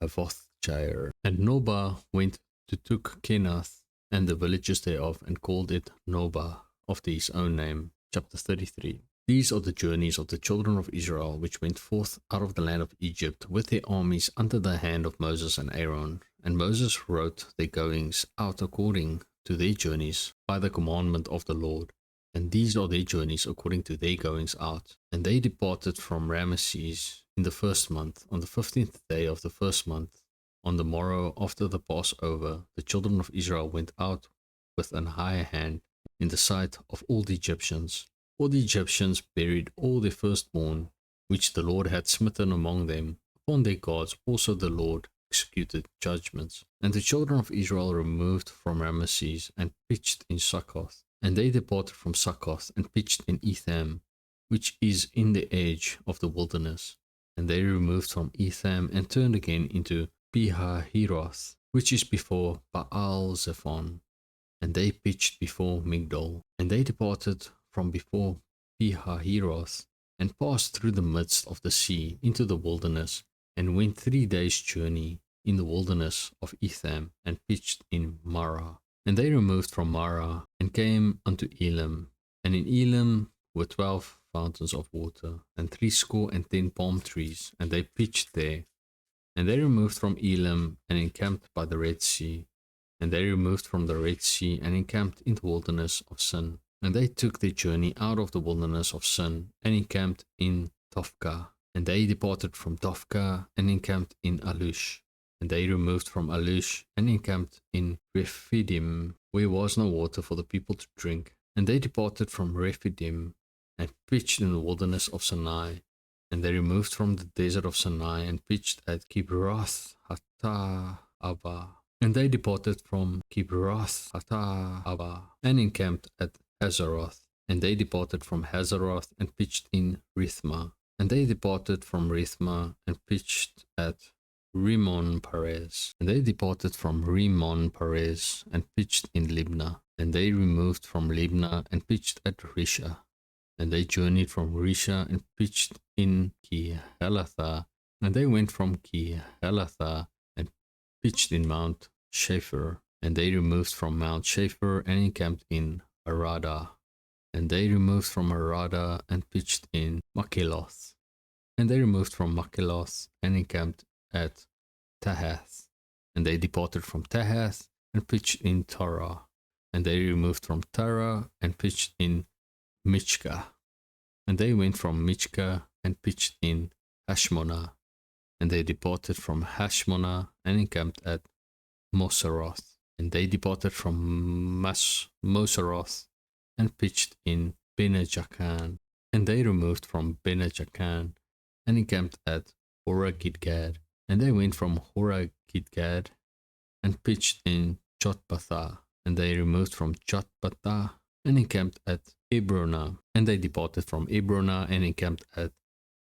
Havoth-Jair. And Nobah went to took Kenath, and the villages thereof, and called it Nobah, after his own name. Chapter 33. These are the journeys of the children of Israel, which went forth out of the land of Egypt, with their armies under the hand of Moses and Aaron. And Moses wrote their goings out according to their journeys by the commandment of the Lord. And these are their journeys according to their goings out. And they departed from Ramesses in the first month, on the 15th day of the first month. On the morrow after the Passover, the children of Israel went out with an high hand in the sight of all the Egyptians. For the Egyptians buried all their firstborn, which the Lord had smitten among them. Upon their gods also the Lord executed judgments. And the children of Israel removed from Ramesses and pitched in Succoth. And they departed from Succoth and pitched in Etham, which is in the edge of the wilderness. And they removed from Etham and turned again into Pihahiroth, which is before Baal-zephon. And they pitched before Migdol. And they departed from before Pihahiroth, and passed through the midst of the sea into the wilderness, and went 3 days' journey in the wilderness of Etham, and pitched in Marah. And they removed from Marah, and came unto Elim. And in Elim were 12 fountains of water, and 70 palm trees, and they pitched there. And they removed from Elim, and encamped by the Red Sea. And they removed from the Red Sea, and encamped in the wilderness of Sin. And they took their journey out of the wilderness of Sin, and encamped in Tophkah. And they departed from Dofka and encamped in Alush. And they removed from Alush and encamped in Rephidim, where was no water for the people to drink. And they departed from Rephidim and pitched in the wilderness of Sinai. And they removed from the desert of Sinai and pitched at Kibroth Hattaavah. And they departed from Kibroth Hattaavah and encamped at Hazeroth. And they departed from Hazeroth and pitched in Rithmah. And they departed from Rithmah and pitched at Rimmon Perez. And they departed from Rimmon Perez and pitched in Libnah. And they removed from Libnah and pitched at Risha. And they journeyed from Risha and pitched in Kehelatha. And they went from Kehelatha and pitched in Mount Shapher. And they removed from Mount Shapher and encamped in Arada. And they removed from Arada and pitched in Makheloth. And they removed from Makheloth and encamped at Tahath. And they departed from Tahath and pitched in Tarah. And they removed from Tarah and pitched in Michka. And they went from Michka and pitched in Hashmonah. And they departed from Hashmonah and encamped at Moseroth. And they departed from Moseroth and pitched in Benejacan. And they removed from Benejacan and encamped at Horagidgad. And they went from Horagidgad and pitched in Jotbathah. And they removed from Jotbathah and encamped at Ebronah. And they departed from Ebronah and encamped at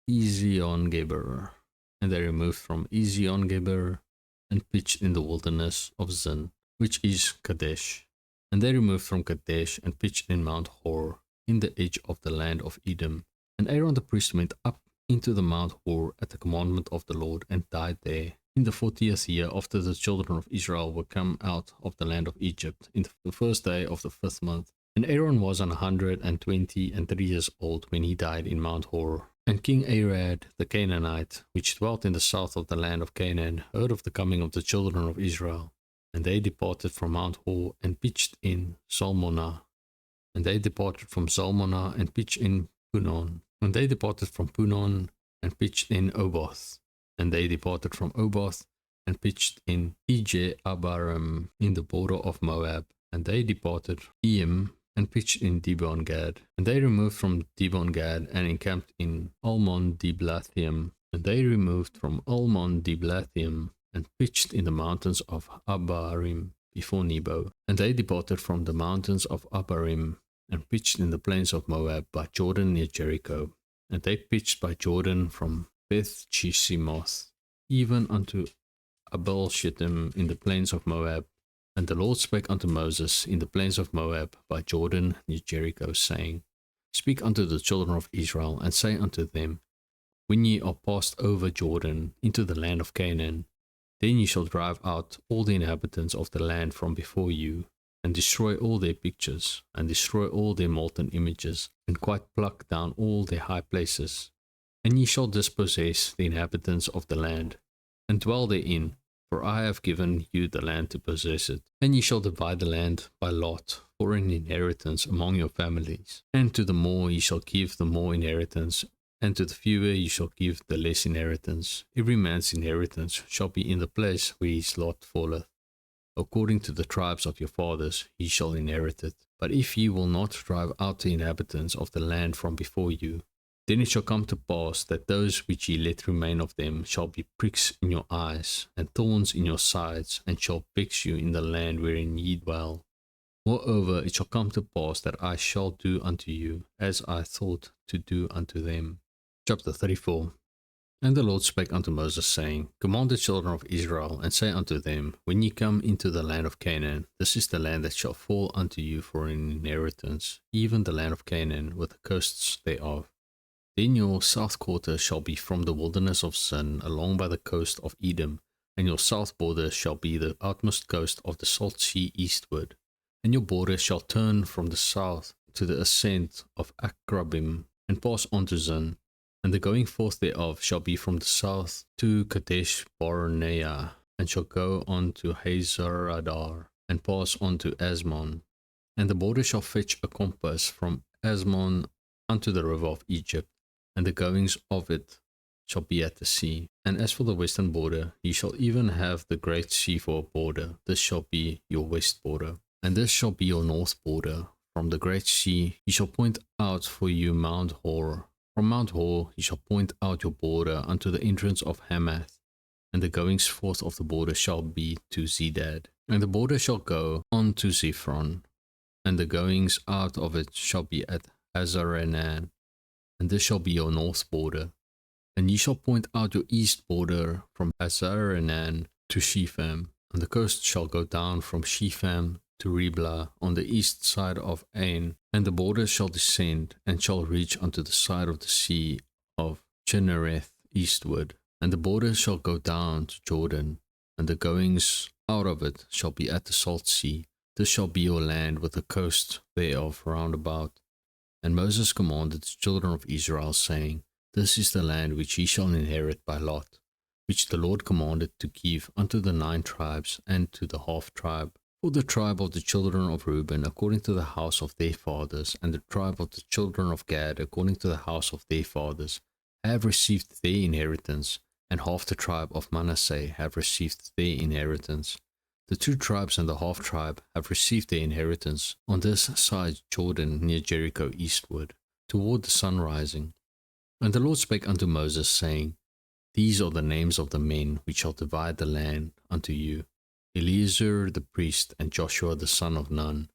Ezion-Geber. And they removed from Ezion-Geber and pitched in the wilderness of Zin, which is Kadesh. And they removed from Kadesh and pitched in Mount Hor, in the edge of the land of Edom. And Aaron the priest went up into the Mount Hor at the commandment of the Lord and died there in the 40th year after the children of Israel were come out of the land of Egypt, in the first day of the 5th month. And Aaron was 123 years old when he died in Mount Hor. And King Arad the Canaanite, which dwelt in the south of the land of Canaan, heard of the coming of the children of Israel. And they departed from Mount Hor and pitched in Zalmonah. And they departed from Zalmonah and pitched in Punon. And they departed from Punon and pitched in Oboth. And they departed from Oboth and pitched in Ije-Abarim in the border of Moab. And they departed Eim and pitched in Dibon-Gad. And they removed from Dibon-Gad and encamped in Almon-Diblathaim. And they removed from Almon-Diblathaim and pitched in the mountains of Abarim before Nebo. And they departed from the mountains of Abarim and pitched in the plains of Moab by Jordan near Jericho. And they pitched by Jordan from Beth Jeshimoth even unto Abel Shittim in the plains of Moab. And the Lord spake unto Moses in the plains of Moab by Jordan near Jericho, saying, Speak unto the children of Israel, and say unto them, When ye are passed over Jordan into the land of Canaan, then ye shall drive out all the inhabitants of the land from before you, and destroy all their pictures, and destroy all their molten images, and quite pluck down all their high places. And ye shall dispossess the inhabitants of the land, and dwell therein, for I have given you the land to possess it. And ye shall divide the land by lot for an inheritance among your families. And to the more ye shall give the more inheritance, and to the fewer ye shall give the less inheritance. Every man's inheritance shall be in the place where his lot falleth. According to the tribes of your fathers he shall inherit it. But if ye will not drive out the inhabitants of the land from before you, then it shall come to pass that those which ye let remain of them shall be pricks in your eyes, and thorns in your sides, and shall vex you in the land wherein ye dwell. Moreover, it shall come to pass that I shall do unto you, as I thought to do unto them. Chapter 34. And the Lord spake unto Moses, saying, Command the children of Israel, and say unto them, When ye come into the land of Canaan, this is the land that shall fall unto you for an inheritance, even the land of Canaan, with the coasts thereof. Then your south quarter shall be from the wilderness of Zin along by the coast of Edom, and your south border shall be the outmost coast of the salt sea eastward. And your border shall turn from the south to the ascent of Akrabim, and pass on to Zin. And the going forth thereof shall be from the south to Kadesh Barnea, and shall go on to Hazaradar, and pass on to Asmon. And the border shall fetch a compass from Asmon unto the river of Egypt, and the goings of it shall be at the sea. And as for the western border, ye shall even have the great sea for a border. This shall be your west border. And this shall be your north border. From the great sea ye shall point out for you Mount Hor. From Mount Hor ye shall point out your border unto the entrance of Hamath. And the goings forth of the border shall be to Zedad. And the border shall go on to Zephron. And the goings out of it shall be at Hazarenan. And this shall be your north border. And ye shall point out your east border from Hazarenan to Shepham. And the coast shall go down from Shepham to Riblah on the east side of Ain. And the border shall descend, and shall reach unto the side of the sea of Chinnereth eastward. And the border shall go down to Jordan, and the goings out of it shall be at the salt sea. This shall be your land with the coast thereof round about. And Moses commanded the children of Israel, saying, This is the land which ye shall inherit by lot, which the Lord commanded to give unto the 9 tribes and to the half tribe. For the tribe of the children of Reuben according to the house of their fathers, and the tribe of the children of Gad according to the house of their fathers, have received their inheritance, and half the tribe of Manasseh have received their inheritance. The 2 tribes and the half tribe have received their inheritance on this side Jordan near Jericho eastward, toward the sun rising. And the Lord spake unto Moses, saying, These are the names of the men which shall divide the land unto you, Eleazar the priest, and Joshua the son of Nun.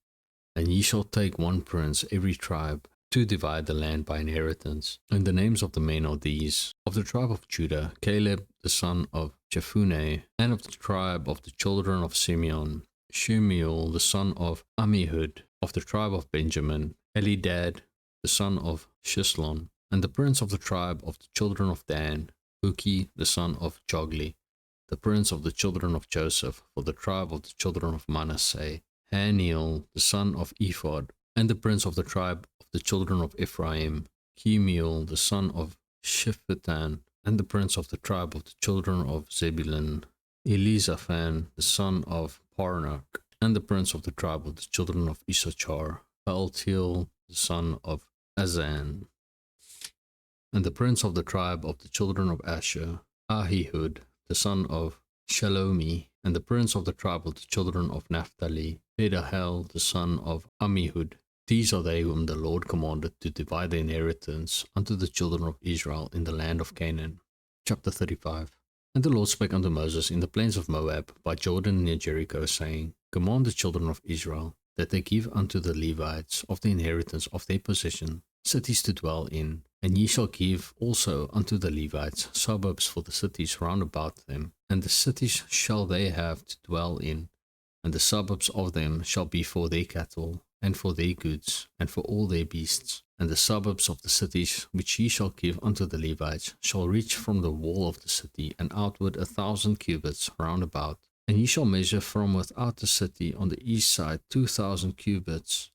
And ye shall take 1 prince every tribe, to divide the land by inheritance. And the names of the men are these: of the tribe of Judah, Caleb the son of Jephunneh; and of the tribe of the children of Simeon, Shemuel the son of Ammihud; of the tribe of Benjamin, Elidad the son of Shislon; and the prince of the tribe of the children of Dan, Buki the son of Jogli; the prince of the children of Joseph, for the tribe of the children of Manasseh, Haniel the son of Ephod; and the prince of the tribe of the children of Ephraim, Kemuel the son of Shephutan; and the prince of the tribe of the children of Zebulun, Elizaphan the son of Parnak; and the prince of the tribe of the children of Issachar, Paltiel the son of Azan; and the prince of the tribe of the children of Asher, Ahihud the son of Shalomi; and the prince of the tribe of the children of Naphtali, Pedahel the son of Ammihud. These are they whom the Lord commanded to divide the inheritance unto the children of Israel in the land of Canaan. Chapter 35. And the Lord spake unto Moses in the plains of Moab by Jordan near Jericho, saying, Command the children of Israel that they give unto the Levites of the inheritance of their possession cities to dwell in, and ye shall give also unto the Levites suburbs for the cities round about them, and the cities shall they have to dwell in, and the suburbs of them shall be for their cattle, and for their goods, and for all their beasts. And the suburbs of the cities which ye shall give unto the Levites shall reach from the wall of the city and outward 1,000 cubits round about. And ye shall measure from without the city on the east side 2,000 cubits,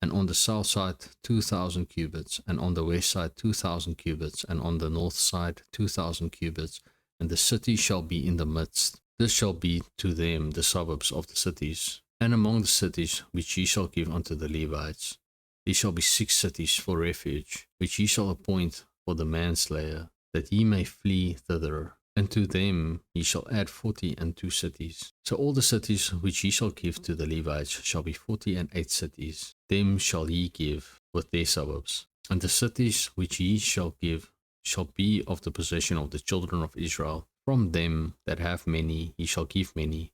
and on the south side 2,000 cubits, and on the west side 2,000 cubits, and on the north side 2,000 cubits, and the city shall be in the midst. This shall be to them the suburbs of the cities. And among the cities which ye shall give unto the Levites, there shall be 6 cities for refuge, which ye shall appoint for the manslayer, that ye may flee thither. And to them ye shall add 42 cities. So all the cities which ye shall give to the Levites shall be 48 cities. Them shall ye give with their suburbs. And the cities which ye shall give shall be of the possession of the children of Israel. From them that have many ye shall give many,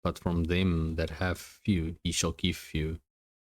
but from them that have few ye shall give few.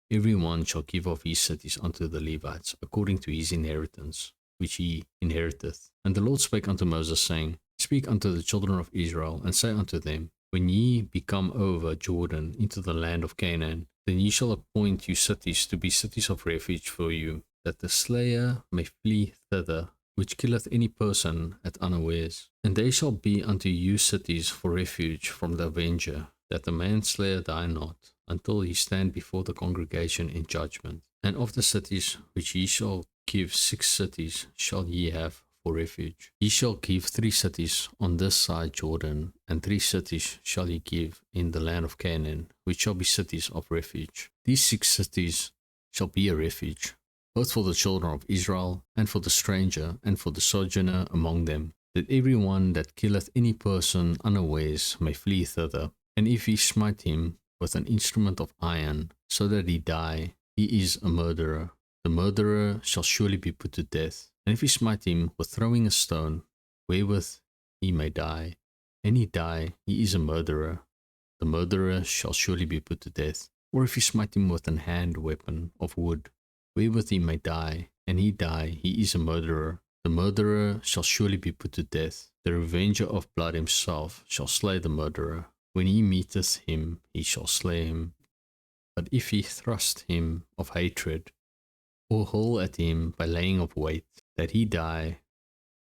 Every one shall give of his cities unto the Levites, according to his inheritance, which he inheriteth. And the Lord spake unto Moses, saying, Speak unto the children of Israel, and say unto them, When ye be come over Jordan into the land of Canaan, then ye shall appoint you cities to be cities of refuge for you, that the slayer may flee thither, which killeth any person at unawares. And they shall be unto you cities for refuge from the avenger, that the manslayer die not, until he stand before the congregation in judgment. And of the cities which ye shall give, 6 cities shall ye have for refuge. Ye shall give 3 cities on this side Jordan, and 3 cities shall ye give in the land of Canaan, which shall be cities of refuge. These 6 cities shall be a refuge, both for the children of Israel, and for the stranger, and for the sojourner among them, that every one that killeth any person unawares may flee thither. And if he smite him with an instrument of iron, so that he die, he is a murderer. The murderer shall surely be put to death. And if he smite him with throwing a stone, wherewith he may die, and he die, he is a murderer. The murderer shall surely be put to death. Or if he smite him with an hand weapon of wood, wherewith he may die, and he die, he is a murderer. The murderer shall surely be put to death. The revenger of blood himself shall slay the murderer. When he meeteth him, he shall slay him. But if he thrust him of hatred, or hurl at him by laying of weight, that he die,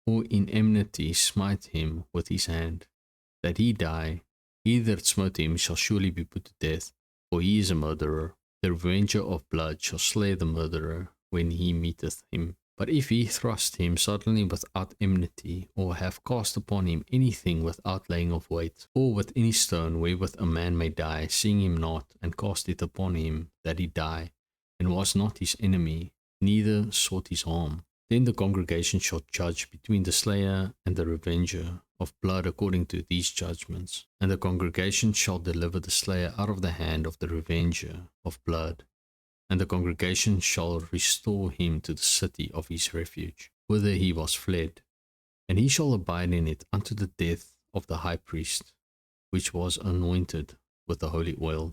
or in enmity smite him with his hand, that he die, he that smote him shall surely be put to death, for he is a murderer. The revenger of blood shall slay the murderer when he meeteth him. But if he thrust him suddenly without enmity, or have cast upon him anything without laying of weight, or with any stone wherewith a man may die, seeing him not, and cast it upon him that he die, and was not his enemy, neither sought his harm, then the congregation shall judge between the slayer and the revenger of blood according to these judgments. And the congregation shall deliver the slayer out of the hand of the revenger of blood. And the congregation shall restore him to the city of his refuge, whither he was fled. And he shall abide in it unto the death of the high priest, which was anointed with the holy oil.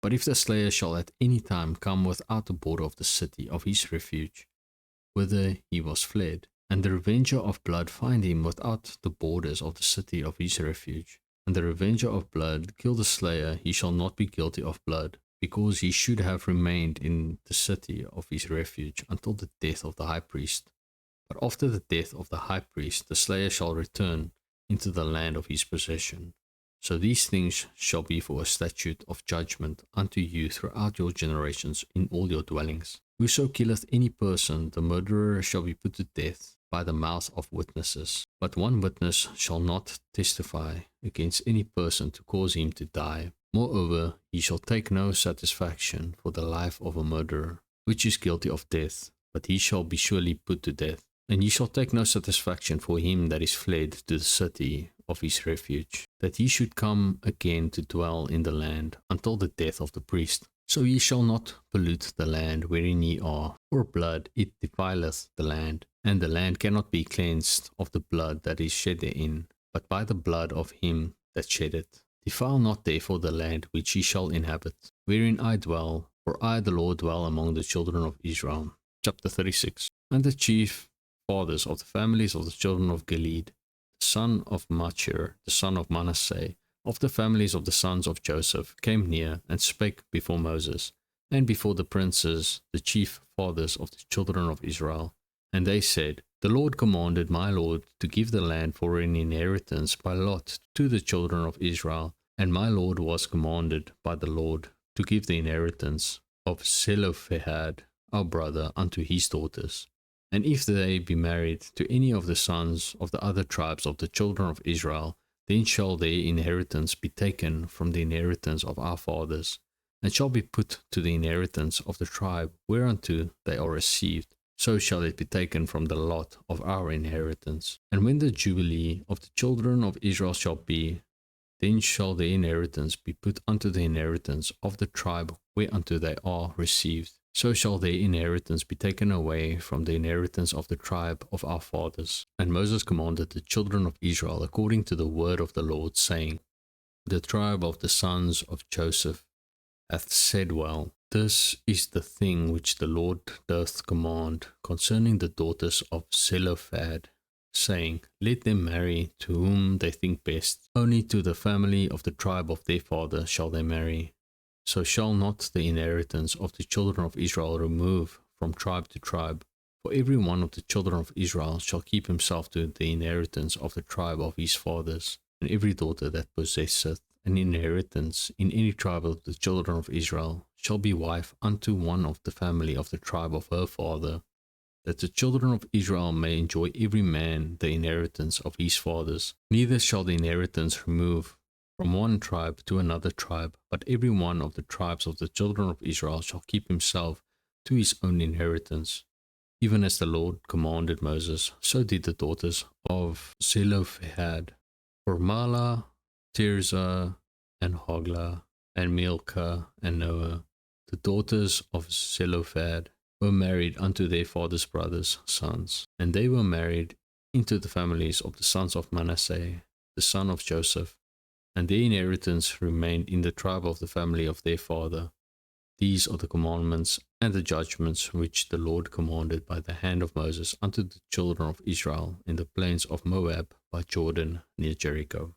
But if the slayer shall at any time come without the border of the city of his refuge, whither he was fled, and the revenger of blood find him without the borders of the city of his refuge, and the revenger of blood kill the slayer, he shall not be guilty of blood, because he should have remained in the city of his refuge until the death of the high priest. But after the death of the high priest, the slayer shall return into the land of his possession. So these things shall be for a statute of judgment unto you throughout your generations in all your dwellings. Whoso killeth any person, the murderer shall be put to death by the mouth of witnesses. But one witness shall not testify against any person to cause him to die. Moreover, he shall take no satisfaction for the life of a murderer, which is guilty of death, but he shall be surely put to death. And ye shall take no satisfaction for him that is fled to the city of his refuge, that he should come again to dwell in the land until the death of the priest. So ye shall not pollute the land wherein ye are, for blood it defileth the land, and the land cannot be cleansed of the blood that is shed therein, but by the blood of him that shed it. Defile not therefore the land which ye shall inhabit, wherein I dwell, for I the Lord dwell among the children of Israel. Chapter 36. And the chief fathers of the families of the children of Gilead, the son of Machir, the son of Manasseh, of the families of the sons of Joseph, came near and spake before Moses, and before the princes, the chief fathers of the children of Israel. And they said, The Lord commanded my Lord to give the land for an inheritance by lot to the children of Israel, and my Lord was commanded by the Lord to give the inheritance of Zelophehad, our brother, unto his daughters. And if they be married to any of the sons of the other tribes of the children of Israel, then shall their inheritance be taken from the inheritance of our fathers, and shall be put to the inheritance of the tribe whereunto they are received. So shall it be taken from the lot of our inheritance. And when the jubilee of the children of Israel shall be, then shall their inheritance be put unto the inheritance of the tribe whereunto they are received. So shall their inheritance be taken away from the inheritance of the tribe of our fathers. And Moses commanded the children of Israel according to the word of the Lord, saying, The tribe of the sons of Joseph hath said well, This is the thing which the Lord doth command concerning the daughters of Zelophehad, saying, Let them marry to whom they think best. Only to the family of the tribe of their father shall they marry. So shall not the inheritance of the children of Israel remove from tribe to tribe, for every one of the children of Israel shall keep himself to the inheritance of the tribe of his fathers. And every daughter that possesseth an inheritance in any tribe of the children of Israel shall be wife unto one of the family of the tribe of her father, that the children of Israel may enjoy every man the inheritance of his fathers. Neither shall the inheritance remove from one tribe to another tribe, but every one of the tribes of the children of Israel shall keep himself to his own inheritance. Even as the Lord commanded Moses, so did the daughters of Zelophehad. For Mahlah, Tirzah, and Hoglah, and Milcah, and Noah, the daughters of Zelophehad, were married unto their father's brothers' sons, and they were married into the families of the sons of Manasseh, the son of Joseph, and their inheritance remained in the tribe of the family of their father. These are the commandments and the judgments which the Lord commanded by the hand of Moses unto the children of Israel in the plains of Moab by Jordan near Jericho.